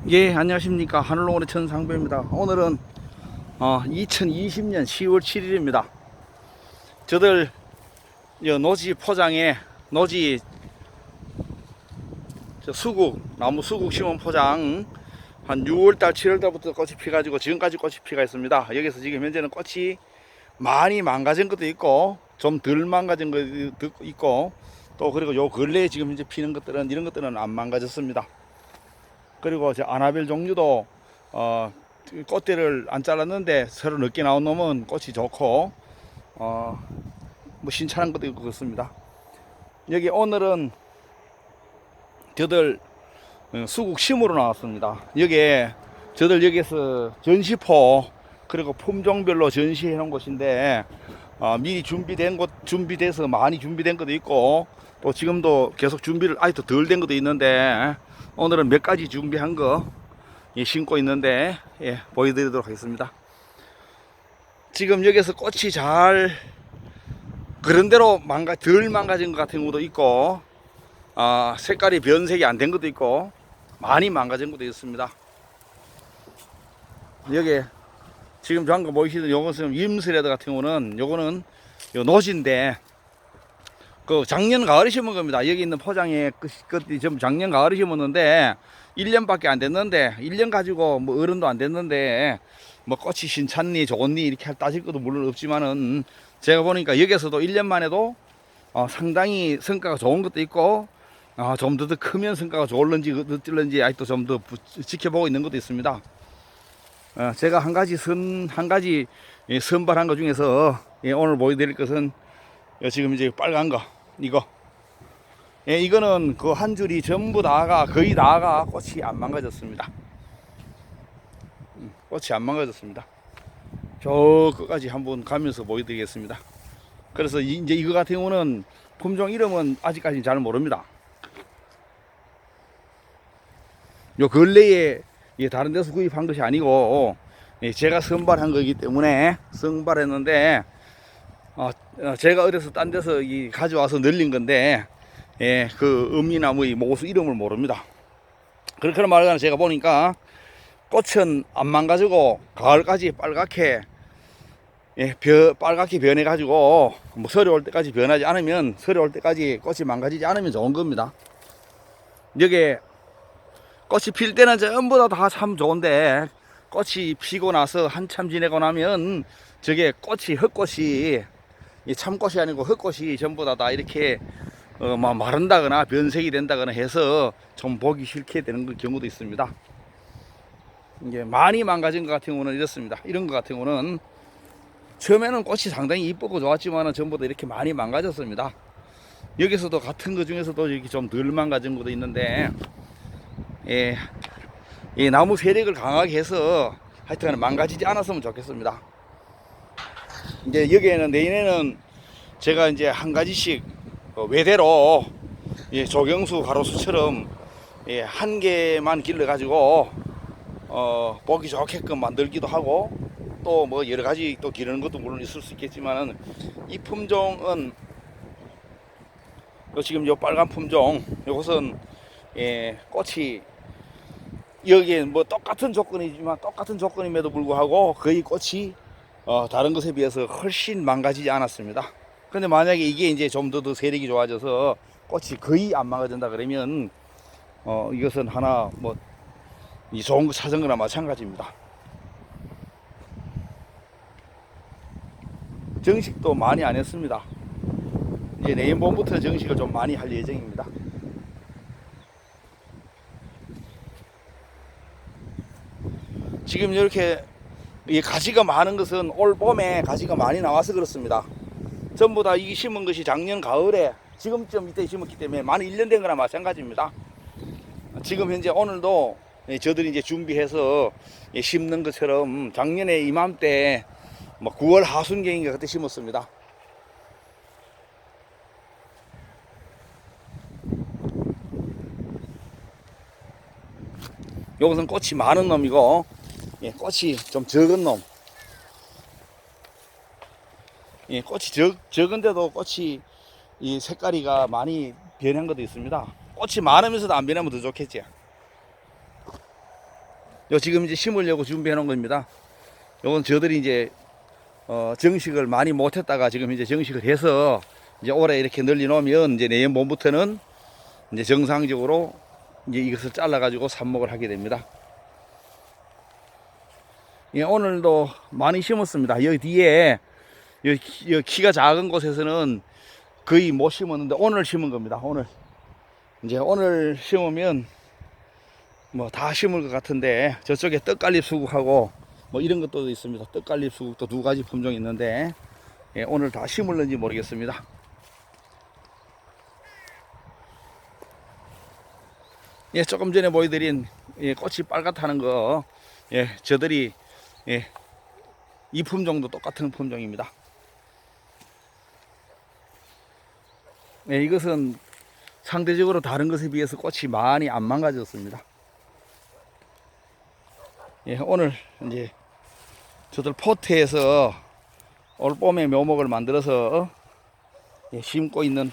예, 안녕하십니까. 하늘농원의 천상배입니다. 오늘은 2020년 10월 7일입니다. 저들 노지 포장에 노지 수국, 나무 수국 심은 포장 한 6월달 7월달부터 꽃이 피가지고 지금까지 꽃이 피가 있습니다. 여기서 지금 현재는 꽃이 많이 망가진 것도 있고 좀 덜 망가진 것도 있고, 또 그리고 요 근래에 지금 현재 피는 것들은 이런 것들은 안 망가졌습니다. 그리고 저 아나벨 종류도 꽃대를 안 잘랐는데 새로 늦게 나온 놈은 꽃이 좋고 뭐 신선한 것도 있고 그렇습니다. 여기 오늘은 저들 수국 심으로 나왔습니다. 여기에 저들 여기서 전시포 그리고 품종별로 전시해 놓은 곳인데 미리 준비돼서 많이 준비된 것도 있고, 또 지금도 계속 준비를 아직도 덜 된 것도 있는데 오늘은 몇 가지 준비한 거 심고 있는데 보여드리도록 하겠습니다. 지금 여기서 꽃이 잘 그런대로 덜 망가진 것 같은 것도 있고, 색깔이 변색이 안 된 것도 있고 많이 망가진 것도 있습니다. 여기 지금 방금 보이시는 요것은 임스레드 같은 경우는 요거는 요 노지인데 그 작년 가을에 심은 겁니다. 여기 있는 포장에 끝이 좀 작년 가을에 심었는데 1년밖에 안 됐는데 1년 가지고 뭐 어른도 안 됐는데 뭐 꽃이 신찼니 좋니 이렇게 따질 것도 물론 없지만은 제가 보니까 여기서도 1년 만에도 상당히 성과가 좋은 것도 있고 좀 더 크면 성과가 좋을런지 어떨런지 아직도 좀 더 지켜보고 있는 것도 있습니다. 제가 한 가지 선발한 것 중에서 오늘 보여드릴 것은 지금 이제 빨간 거 이거 이거는 그 한 줄이 전부 다가 거의 다가 꽃이 안 망가졌습니다. 꽃이 안 망가졌습니다. 저 끝까지 한번 가면서 보여드리겠습니다. 그래서 이제 이거 같은 경우는 품종 이름은 아직까지 잘 모릅니다. 요 근래에 다른 데서 구입한 것이 아니고 제가 선발한 거기 때문에 선발했는데 제가 어디서 딴 데서 가져와서 늘린 건데 그 음리나무의 모수 이름을 모릅니다. 그렇게 말하자면 제가 보니까 꽃은 안 망가지고 가을까지 빨갛게 빨갛게 변해 가지고 뭐 설이 올 때까지 변하지 않으면 설이 올 때까지 꽃이 망가지지 않으면 좋은 겁니다. 여기 꽃이 필 때는 전부 다 참 좋은데 꽃이 피고 나서 한참 지내고 나면 저게 꽃이 흙꽃이 참꽃이 아니고 흙꽃이 전부 다 이렇게 막 마른다거나 변색이 된다거나 해서 좀 보기 싫게 되는 경우도 있습니다. 이게 많이 망가진 것 같은 경우는 이렇습니다. 이런 것 같은 경우는 처음에는 꽃이 상당히 이쁘고 좋았지만 전부 다 이렇게 많이 망가졌습니다. 여기서도 같은 것 중에서도 이렇게 좀 덜 망가진 것도 있는데 이 나무 세력을 강하게 해서 하여튼 망가지지 않았으면 좋겠습니다. 이제 여기에는 내년에는 제가 이제 한 가지씩 외대로 조경수 가로수처럼 한 개만 길러 가지고 보기 좋게끔 만들기도 하고, 또 뭐 여러 가지 또 기르는 것도 물론 있을 수 있겠지만은 이 품종은 지금 요 빨간 품종 요것은 꽃이 여기에 뭐 똑같은 조건이지만 똑같은 조건임에도 불구하고 거의 꽃이 다른 것에 비해서 훨씬 망가지지 않았습니다. 근데 만약에 이게 이제 좀 더 세력이 좋아져서 꽃이 거의 안 망가진다 그러면 이것은 하나 뭐 이 좋은 거 찾은 거나 마찬가지입니다. 정식도 많이 안 했습니다. 이제 내일 봄부터 정식을 좀 많이 할 예정입니다. 지금 이렇게 가지가 많은 것은 올 봄에 가지가 많이 나와서 그렇습니다. 전부 다 이 심은 것이 작년 가을에 지금쯤 이때 심었기 때문에 만 1년 된 거나 마찬가지입니다. 지금 현재 오늘도 저들이 이제 준비해서 심는 것처럼 작년에 이맘때 뭐 9월 하순경인가 그때 심었습니다. 요것은 꽃이 많은 놈이고 꽃이 좀 적은 놈. 꽃이 적은데도 꽃이 이 색깔이가 많이 변한 것도 있습니다. 꽃이 많으면서도 안 변하면 더 좋겠지. 요 지금 이제 심으려고 준비해 놓은 겁니다. 요건 저들이 이제 정식을 많이 못했다가 지금 이제 정식을 해서 이제 올해 이렇게 널리 놓으면 이제 내년 봄부터는 이제 정상적으로 이제 이것을 잘라 가지고 삽목을 하게 됩니다. 예, 오늘도 많이 심었습니다. 여기 뒤에 여기 키가 작은 곳에서는 거의 못 심었는데 오늘 심은 겁니다. 오늘 심으면 뭐 다 심을 것 같은데 저쪽에 떡갈립 수국하고 뭐 이런 것도 있습니다. 떡갈립 수국도 두 가지 품종이 있는데 예, 오늘 다 심을는지 모르겠습니다. 예, 조금 전에 보여드린 예, 꽃이 빨갛다는 거 예, 저들이 예, 이 품종도 똑같은 품종입니다. 예, 이것은 상대적으로 다른 것에 비해서 꽃이 많이 안 망가졌습니다. 예, 오늘 이제 저들 포트에서 올 봄에 묘목을 만들어서 예, 심고 있는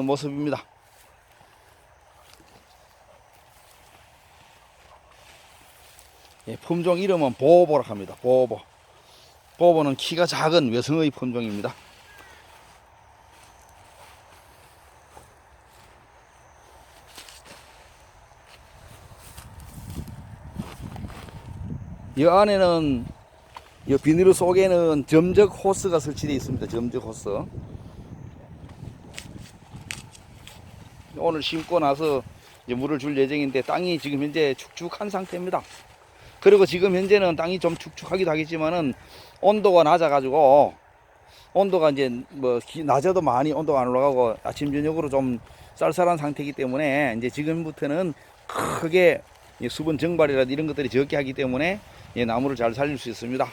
모습입니다. 예, 품종 이름은 보보라고 합니다. 보보는 키가 작은 외성의 품종입니다. 이 안에는 이 비닐 속에는 점적 호스가 설치되어 있습니다. 점적 호스. 오늘 심고 나서 이제 물을 줄 예정인데 땅이 지금 현재 축축한 상태입니다. 그리고 지금 현재는 땅이 좀 축축하기도 하겠지만은 온도가 낮아가지고 온도가 이제 뭐 낮아도 많이 온도가 안 올라가고 아침 저녁으로 좀 쌀쌀한 상태이기 때문에 이제 지금부터는 크게 수분 증발이라든지 이런 것들이 적게 하기 때문에 나무를 잘 살릴 수 있습니다.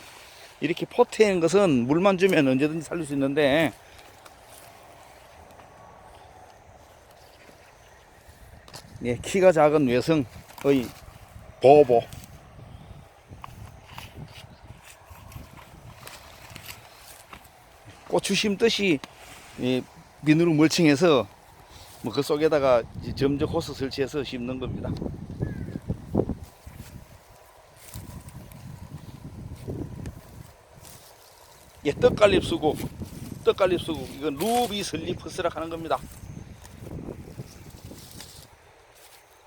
이렇게 포트에 있는 것은 물만 주면 언제든지 살릴 수 있는데 예, 키가 작은 외성의 보보. 고추 심듯이 비누로 멀칭해서 뭐 그 속에다가 점적 호스 설치해서 심는 겁니다. 예, 떡갈립 수국 이건 루비 슬리퍼스라 하는 겁니다.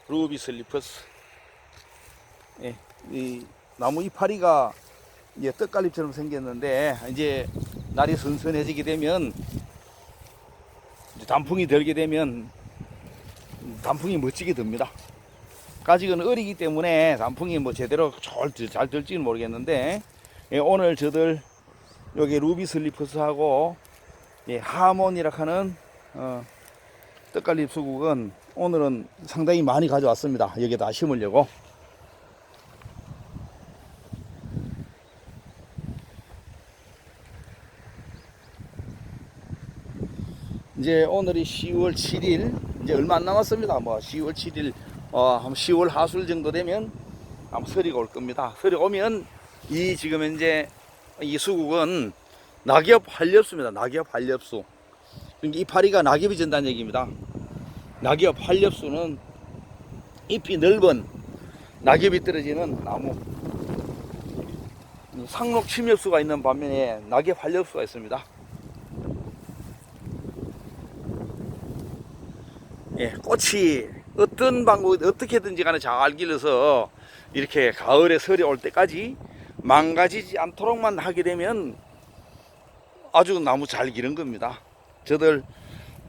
루비 슬리퍼스. 예, 이 나무 이파리가 이제 떡갈립처럼 생겼는데 이제 날이 선선해지게 되면 단풍이 들게 되면 단풍이 멋지게 듭니다. 아직은 어리기 때문에 단풍이 뭐 제대로 잘 될지는 모르겠는데 예, 오늘 저들 여기 루비 슬리퍼스하고 예, 하몬이라 하는 떡갈립 수국은 오늘은 상당히 많이 가져왔습니다. 여기다 심으려고. 이제 오늘이 10월 7일 이제 얼마 안 남았습니다. 뭐 10월 7일 한 10월 하술 정도 되면 아마 서리가 올 겁니다. 서리 오면 이 지금 현재 이 수국은 낙엽 활엽수입니다. 낙엽 활엽수. 그러니까 이파리가 낙엽이 전다는 얘기입니다. 낙엽 활엽수는 잎이 넓은 낙엽이 떨어지는 나무. 상록 침엽수가 있는 반면에 낙엽 활엽수가 있습니다. 예, 꽃이 어떤 방법이 어떻게든지 간에 잘 길러서 이렇게 가을에 설이 올 때까지 망가지지 않도록만 하게 되면 아주 나무 잘 기른 겁니다. 저들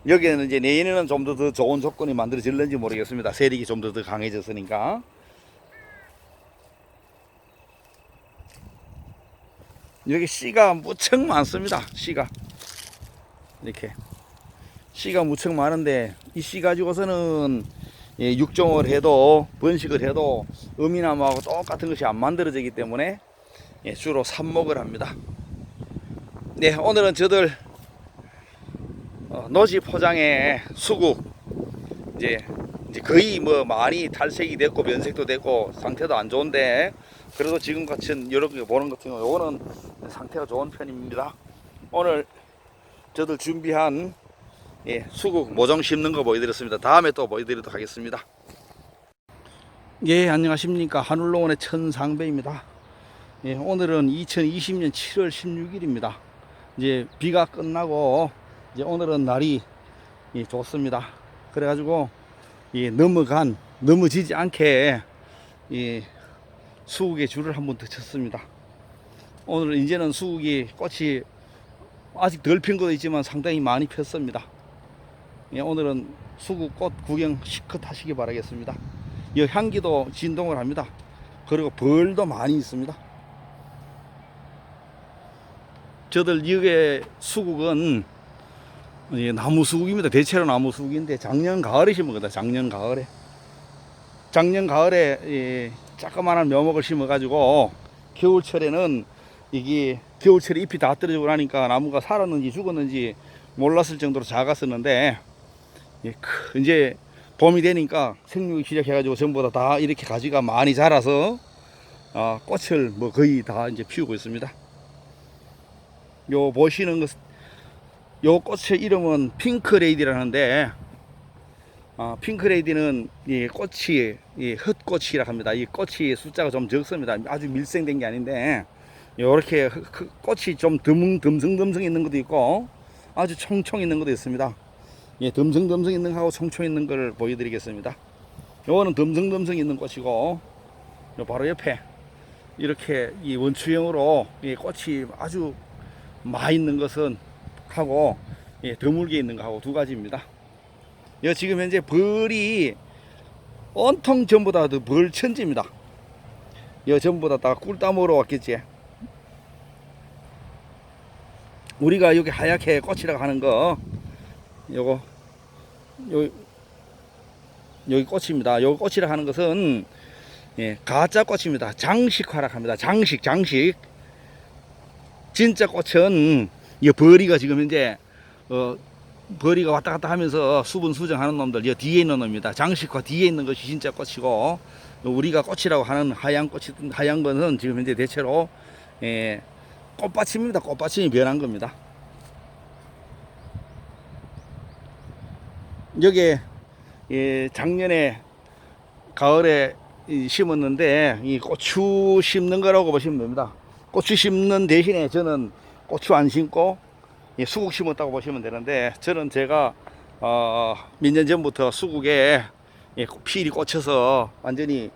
여기에는 이제 내년에는 좀 더 좋은 조건이 만들어질는지 모르겠습니다. 세력이 좀 더 강해졌으니까. 여기 씨가 무척 많습니다. 씨가 이렇게 씨가 무척 많은데 이 씨 가지고서는 육종을 해도 번식을 해도 어미나무하고 똑같은 것이 안 만들어지기 때문에 주로 삽목을 합니다. 네, 오늘은 저들 노지 포장의 수국 이제 거의 뭐 많이 탈색이 됐고 변색도 됐고 상태도 안 좋은데 그래도 지금 같은 이렇게 보는 것 같은 경우 요거는 상태가 좋은 편입니다. 오늘 저들 준비한 수국 모종 심는 거 보여드렸습니다. 다음에 또 보여드리도록 하겠습니다. 예, 안녕하십니까. 하늘농원의 천상배입니다. 예, 오늘은 2020년 7월 16일입니다. 이제 비가 끝나고, 이제 오늘은 날이 좋습니다. 그래가지고, 넘어지지 않게, 수국에 줄을 한번 더 쳤습니다. 오늘 이제는 수국이 꽃이 아직 덜 핀 것도 있지만 상당히 많이 폈습니다. 예, 오늘은 수국꽃 구경 실컷 하시기 바라겠습니다. 이 향기도 진동을 합니다. 그리고 벌도 많이 있습니다. 저들 이게 수국은 나무 수국입니다. 대체로 나무 수국인데 작년 가을에 심은 거다. 작년 가을에 조그마한 묘목을 심어 가지고 겨울철에는 이게 겨울철에 잎이 다 떨어지고 나니까 나무가 살았는지 죽었는지 몰랐을 정도로 작았었는데, 이제 봄이 되니까 생육이 시작해가지고 전부 다 이렇게 가지가 많이 자라서 꽃을 뭐 거의 다 이제 피우고 있습니다. 요 보시는 것, 요 꽃의 이름은 핑크레이디라는데, 핑크레이디는 이 꽃이 헛꽃이라 합니다. 이 꽃이 숫자가 좀 적습니다. 아주 밀생된 게 아닌데, 요렇게 꽃이 좀 듬성듬성 있는 것도 있고 아주 총총 있는 것도 있습니다. 듬성듬성 있는 거하고 총총 있는 걸 보여드리겠습니다. 요거는 듬성듬성 있는 꽃이고, 요 바로 옆에 이렇게 이 원추형으로 꽃이 아주 많이 있는 것은 하고, 드물게 있는 거하고 두 가지입니다. 요 지금 현재 벌이 온통 전부 다 벌천지입니다. 요 전부 다 꿀따먹으러 왔겠지. 우리가 여기 하얗게 꽃이라고 하는 거, 여기 꽃입니다. 여기 꽃이라 하는 것은 가짜 꽃입니다. 장식화라 합니다. 장식. 진짜 꽃은 이 벌이가 지금 현재 벌이가 왔다 갔다 하면서 수분 수정하는 놈들, 이 뒤에 있는 놈입니다. 장식화 뒤에 있는 것이 진짜 꽃이고, 우리가 꽃이라고 하는 하얀 것은 지금 현재 대체로 꽃받침입니다. 꽃받침이 변한 겁니다. 여기에 작년에 가을에 심었는데 이 고추 심는 거라고 보시면 됩니다. 고추 심는 대신에 저는 고추 안 심고 수국 심었다고 보시면 되는데, 저는 제가 몇 년 전부터 수국에 필이 꽂혀서 완전히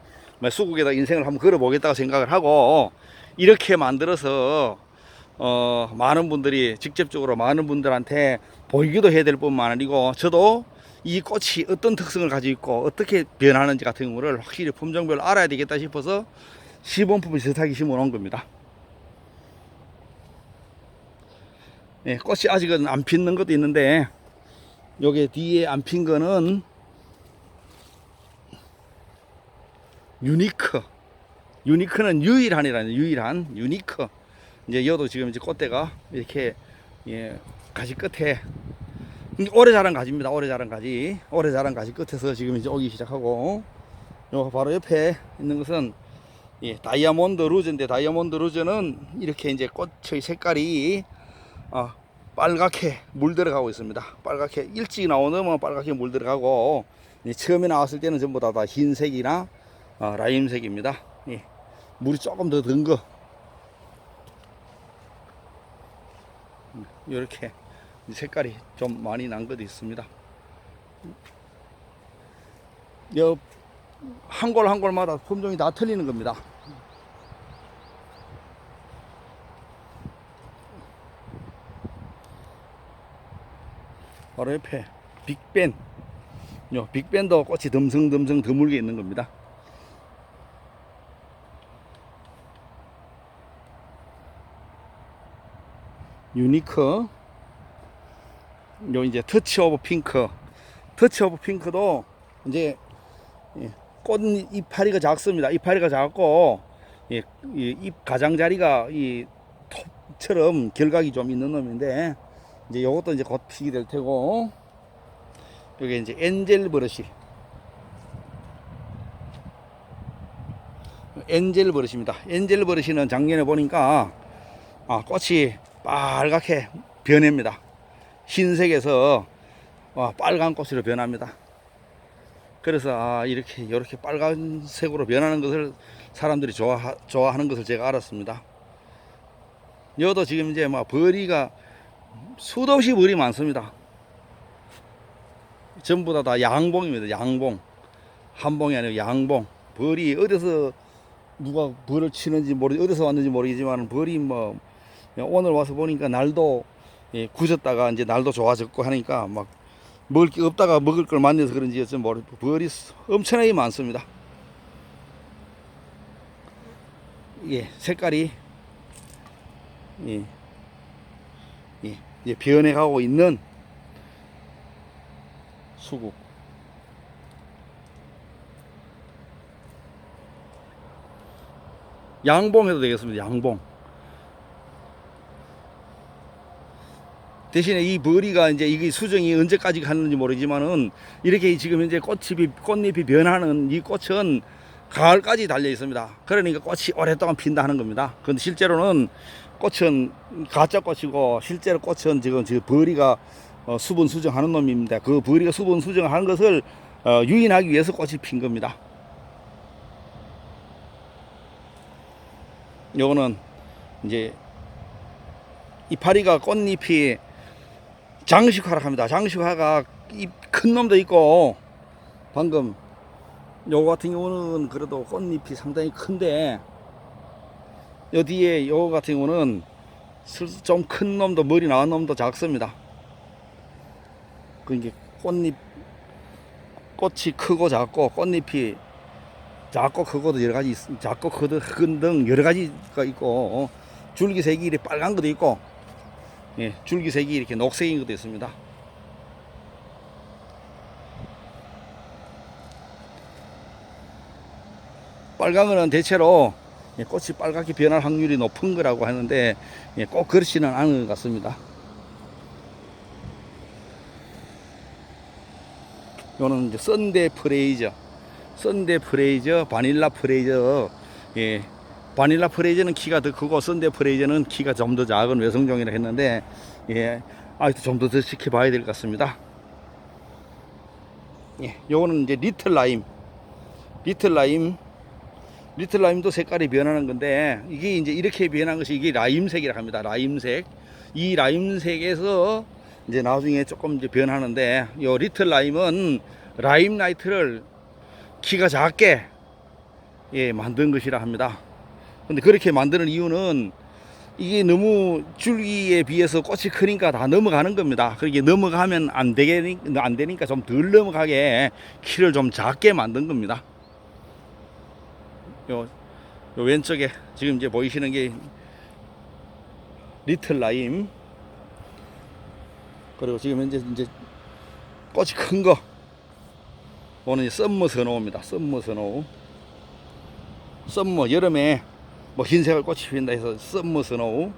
수국에다 인생을 한번 걸어보겠다고 생각을 하고, 이렇게 만들어서 많은 분들이 직접적으로 많은 분들한테 보이기도 해야 될 뿐만 아니고, 저도 이 꽃이 어떤 특성을 가지고 있고 어떻게 변하는지 같은 경우를 확실히 품종별로 알아야 되겠다 싶어서 시범품을 비슷하게 심어 놓은 겁니다. 꽃이 아직은 안 피는 것도 있는데, 여기 뒤에 안 핀 거는 유니크는 유일한이라는, 유니크. 이제 여도 지금 이제 꽃대가 이렇게 가지 끝에 오래 자란 가지입니다. 오래 자란 가지 끝에서 지금 이제 오기 시작하고, 요 바로 옆에 있는 것은 다이아몬드 루즈인데, 다이아몬드 루즈는 이렇게 이제 꽃의 색깔이 빨갛게 물들어가고 있습니다. 빨갛게 일찍 나오면 빨갛게 물들어가고, 처음에 나왔을 때는 전부 다 흰색이나 라임색입니다. 물이 조금 더 든 거, 이렇게 색깔이 좀 많이 난 것도 있습니다. 한 골마다 품종이 다 틀리는 겁니다. 바로 옆에 빅벤, 빅벤도 꽃이 듬성듬성 드물게 있는 겁니다. 유니크, 이제 터치 오브 핑크도 이제 꽃 이파리가 작습니다. 이파리가 작고, 잎 가장자리가 이 톱처럼 결각이 좀 있는 놈인데, 이제 이것도 이제 곧 피게 될 테고, 여기 이제 엔젤 버릇입니다. 엔젤 버릇이는 작년에 보니까 꽃이 빨갛게 변합니다. 흰색에서 빨간 꽃으로 변합니다. 그래서 이렇게 빨간색으로 변하는 것을 사람들이 좋아하는 것을 제가 알았습니다. 여도 지금 이제 막 벌이가 수도 없이 벌이 많습니다. 전부 다 양봉입니다. 양봉. 한봉이 아니고 양봉. 벌이 어디서 누가 벌을 치는지 어디서 왔는지 모르겠지만 벌이 뭐 오늘 와서 보니까 날도 굳었다가 이제 날도 좋아졌고 하니까 막 먹을 게 없다가 먹을 걸 만나서 그런지 좀 모르겠고 벌이 엄청나게 많습니다. 색깔이 이제 변해가고 있는 수국. 양봉 해도 되겠습니다. 양봉. 대신에 이 머리가 이제 이게 수정이 언제까지 가는지 모르지만은 이렇게 지금 현재 꽃잎이 변하는 이 꽃은 가을까지 달려 있습니다. 그러니까 꽃이 오랫동안 핀다 하는 겁니다. 근데 실제로는 꽃은 가짜 꽃이고 실제로 꽃은 지금 벌이가 수분 수정하는 놈입니다. 그 벌이가 수분 수정하는 것을 유인하기 위해서 꽃이 핀 겁니다. 요거는 이제 이파리가 꽃잎이 장식화라 합니다. 장식화가 큰 놈도 있고 방금 요거 같은 경우는 그래도 꽃잎이 상당히 큰데 요 뒤에 요거 같은 경우는 좀 큰 놈도 머리 나온 놈도 작습니다. 그게 꽃이 크고 작고 꽃잎이 작고 크고도 여러 가지 작고 큰 등 여러 가지가 있고 줄기색이 이렇게 빨간 것도 있고 줄기색이 이렇게 녹색인 것도 있습니다. 빨간 거는 대체로 꽃이 빨갛게 변할 확률이 높은 거라고 하는데 꼭 그렇지는 않은 것 같습니다. 이거는 이제 썬데 프레이저, 바닐라 프레이저. 바닐라 프레이저는 키가 더 크고 썬데 프레이저는 키가 좀 더 작은 외성종이라 했는데 좀 더 지켜봐야 될 것 같습니다. 요거는 이제 리틀 라임도 색깔이 변하는 건데 이게 이제 이렇게 변한 것이 이게 라임색이라 합니다. 라임색. 이 라임색에서 이제 나중에 조금 이제 변하는데 요 리틀 라임은 라임 나이트를 키가 작게 만든 것이라 합니다. 근데 그렇게 만드는 이유는 이게 너무 줄기에 비해서 꽃이 크니까 다 넘어가는 겁니다. 그렇게 넘어가면 안 되니까 좀 덜 넘어가게 키를 좀 작게 만든 겁니다. 요 왼쪽에 지금 이제 보이시는 게 리틀 라임. 그리고 지금 현재 이제 꽃이 큰 거. 오늘 썸머 스노우입니다. 썸머 스노우. 썸머 여름에 뭐 흰색을 꽃이 핀다 해서 썸머 스노우.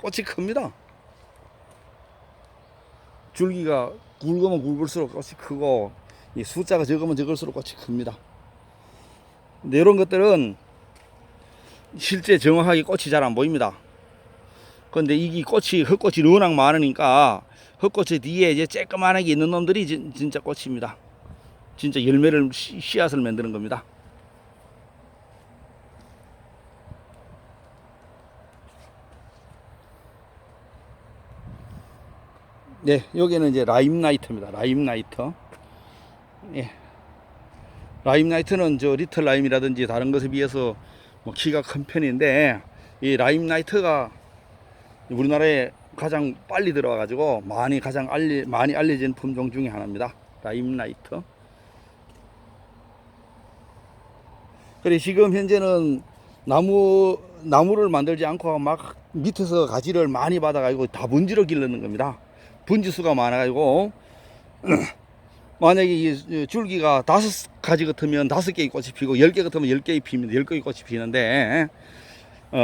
꽃이 큽니다. 줄기가 굵으면 굵을수록 꽃이 크고 이 숫자가 적으면 적을수록 꽃이 큽니다. 근데 이런 것들은 실제 정확하게 꽃이 잘 안 보입니다. 그런데 이게 흙꽃이 워낙 많으니까 흙꽃의 뒤에 이제 쬐끄만하게 있는 놈들이 진짜 꽃입니다. 진짜 열매를 씨앗을 만드는 겁니다. 여기는 이제 라임나이트입니다. 라임나이트. 라임나이트는 저 리틀 라임이라든지 다른 것에 비해서 뭐 키가 큰 편인데 이 라임나이트가 우리나라에 가장 빨리 들어와 가지고 많이 알려진 품종 중에 하나입니다. 라임나이트. 그래 지금 현재는 나무를 만들지 않고 막 밑에서 가지를 많이 받아 가지고 다분지로 기르는 겁니다. 분지수가 많아 가지고 만약에 이 줄기가 5가지 같으면 5개의 꽃이 피고 10개 같으면 10개의 피입니다. 10개의 꽃이 피는데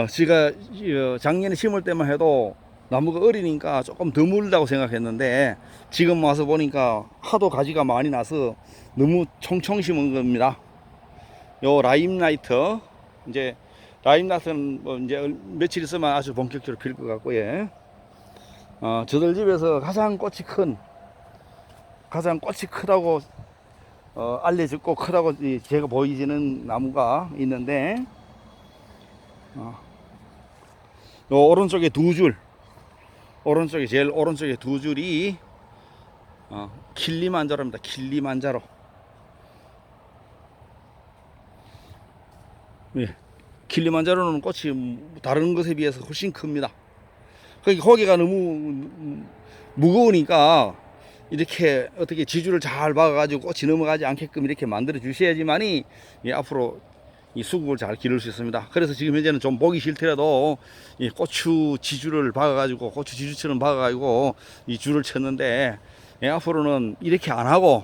제가 작년에 심을 때만 해도 나무가 어리니까 조금 드물다고 생각했는데 지금 와서 보니까 하도 가지가 많이 나서 너무 총총 심은 겁니다. 요 라임나이트 이제 라임나이트는 뭐 이제 며칠 있으면 아주 본격적으로 필 것 같고요. 저들 집에서 가장 꽃이 큰 가장 꽃이 크다고 알려졌고 크다고 제가 보이지는 나무가 있는데 요 오른쪽에 두 줄, 오른쪽에 제일 오른쪽에 두 줄이 킬리만자로입니다. 킬리만자로. 예. 킬리만자로는 꽃이 다른 것에 비해서 훨씬 큽니다. 거기가 너무 무거우니까 이렇게 어떻게 지주를 잘 박아가지고 꽃이 넘어가지 않게끔 이렇게 만들어 주셔야지만이 앞으로 이 수국을 잘 기를 수 있습니다. 그래서 지금 현재는 좀 보기 싫더라도 이 고추 지주를 박아가지고 고추 지주처럼 박아가지고 이 줄을 쳤는데 앞으로는 이렇게 안 하고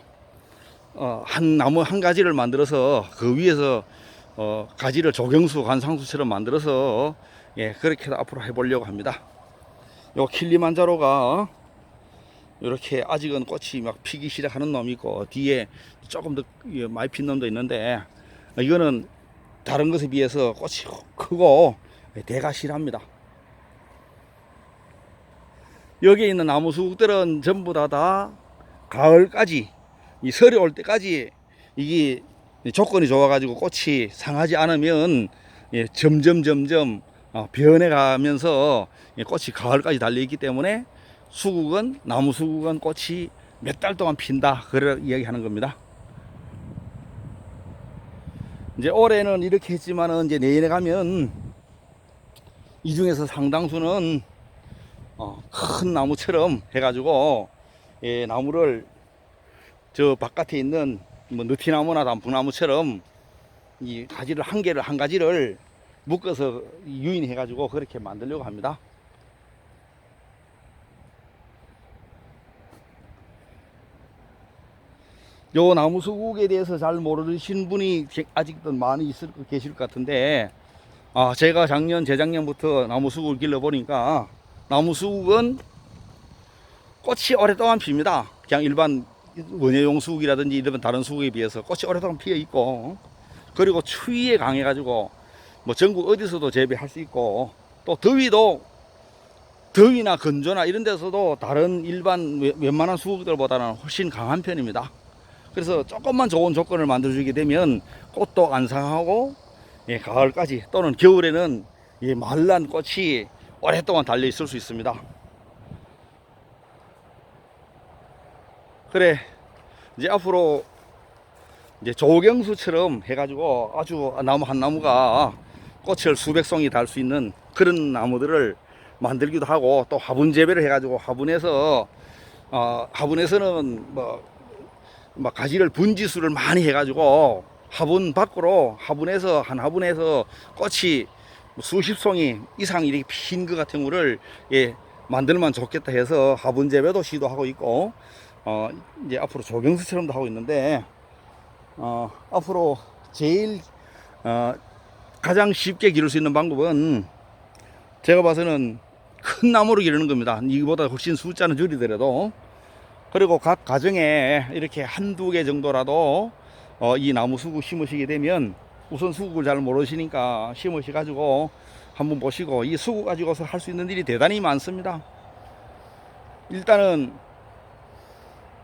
한 나무 한 가지를 만들어서 그 위에서 가지를 조경수 관상수처럼 만들어서 그렇게 앞으로 해보려고 합니다. 요 킬리만자로가 이렇게 아직은 꽃이 막 피기 시작하는 놈이 있고 뒤에 조금 더 많이 핀 놈도 있는데 이거는 다른 것에 비해서 꽃이 크고 대가 실합니다. 여기에 있는 나무 수국들은 전부 다 가을까지 이 설이 올 때까지 이게 조건이 좋아가지고 꽃이 상하지 않으면 점점 변해가면서 꽃이 가을까지 달려있기 때문에 수국은 나무 수국은 꽃이 몇 달 동안 핀다 그래 이야기하는 겁니다. 이제 올해는 이렇게 했지만은 이제 내년에 가면 이 중에서 상당수는 큰 나무처럼 해가지고 나무를 저 바깥에 있는 뭐 느티나무나 단풍나무처럼 이 가지를 한 가지를 묶어서 유인해 가지고 그렇게 만들려고 합니다. 요 나무 수국에 대해서 잘 모르시는 분이 아직도 많이 계실 것 같은데 제가 재작년부터 나무 수국을 길러 보니까 나무 수국은 꽃이 오랫동안 핍니다. 그냥 일반 원예용 수국이라든지 이런 다른 수국에 비해서 꽃이 오랫동안 피어 있고 그리고 추위에 강해 가지고 뭐 전국 어디서도 재배할 수 있고 또 더위나 건조나 이런 데서도 다른 일반 웬만한 수국들보다는 훨씬 강한 편입니다. 그래서 조금만 좋은 조건을 만들어 주게 되면 꽃도 안 상하고 가을까지 또는 겨울에는 말란 꽃이 오랫동안 달려 있을 수 있습니다. 그래 이제 앞으로 이제 조경수처럼 해가지고 아주 나무 한 나무가 꽃을 수백 송이 달 수 있는 그런 나무들을 만들기도 하고 또 화분 재배를 해가지고 화분에서는 뭐 가지를 분지수를 많이 해가지고 화분에서 한 화분에서 꽃이 수십 송이 이상 이렇게 핀 것 같은 거를 만들면 좋겠다 해서 화분 재배도 시도하고 있고 이제 앞으로 조경수처럼도 하고 있는데 앞으로 제일 가장 쉽게 기를 수 있는 방법은 제가 봐서는 큰 나무로 기르는 겁니다. 이거보다 훨씬 숫자는 줄이더라도. 그리고 각 가정에 이렇게 한두 개 정도라도 이 나무 수국 심으시게 되면 우선 수국을 잘 모르시니까 심으시 가지고 한번 보시고 이 수국 가지고서 할 수 있는 일이 대단히 많습니다. 일단은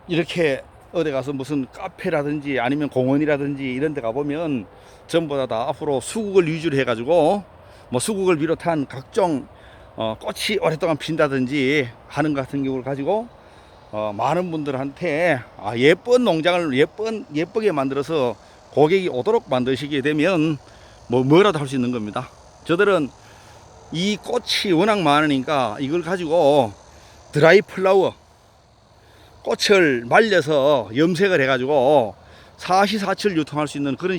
이렇게 어디 가서 무슨 카페라든지 아니면 공원이라든지 이런 데 가보면 전부 다 앞으로 수국을 위주로 해가지고 뭐 수국을 비롯한 각종 꽃이 오랫동안 핀다든지 하는 것 같은 경우를 가지고 많은 분들한테 예쁜 농장을 예쁘게 만들어서 고객이 오도록 만드시게 되면 뭐라도 할 수 있는 겁니다. 저들은 이 꽃이 워낙 많으니까 이걸 가지고 드라이 플라워 꽃을 말려서 염색을 해가지고 사시사철 유통할 수 있는 그런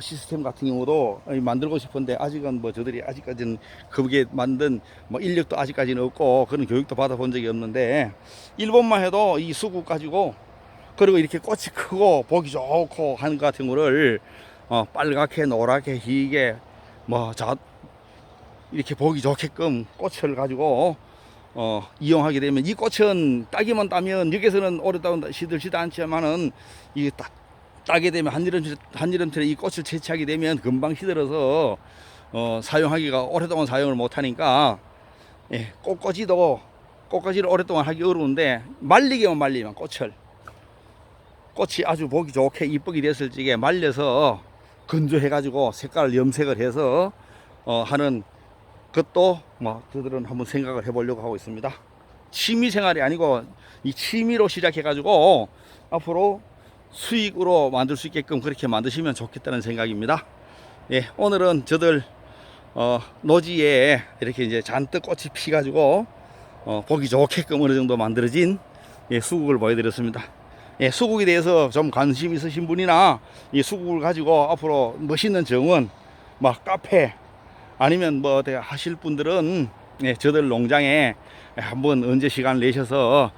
시스템 같은 경우도 만들고 싶은데 아직은 저들이 아직까지는 거기에 만든 인력도 아직까지는 없고 그런 교육도 받아본 적이 없는데 일본만 해도 이 수국 가지고 그리고 이렇게 꽃이 크고 보기 좋고 하는 것 같은 거를 빨갛게 노랗게 희게 이렇게 보기 좋게끔 꽃을 가지고 이용하게 되면 이 꽃은 따기만 따면 여기서는 오랫동안 시들지도 않지만은 이게 따게 되면 한여름철에 이 꽃을 채취하게 되면 금방 시들어서 사용하기가 오랫동안 사용을 못하니까 꽃꽂이도 꽃가지를 오랫동안 하기 어려운데 말리기만 말리면 꽃이 아주 보기 좋게 이쁘게 됐을 적에 말려서 건조해 가지고 색깔을 염색을 해서 하는 것도 뭐 저들은 한번 생각을 해보려고 하고 있습니다. 취미 생활이 아니고 이 취미로 시작해 가지고 앞으로 수익으로 만들 수 있게끔 그렇게 만드시면 좋겠다는 생각입니다. 예, 오늘은 저들 노지에 이렇게 이제 잔뜩 꽃이 피 가지고 보기 좋게끔 어느 정도 만들어진 수국을 보여드렸습니다. 예, 수국에 대해서 좀 관심 있으신 분이나 이 수국을 가지고 앞으로 멋있는 정원, 막 카페 아니면 뭐 어떻게 하실 분들은 저들 농장에 한번 언제 시간 내셔서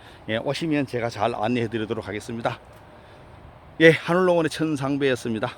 오시면 제가 잘 안내해 드리도록 하겠습니다. 예, 하늘농원의 천상배였습니다.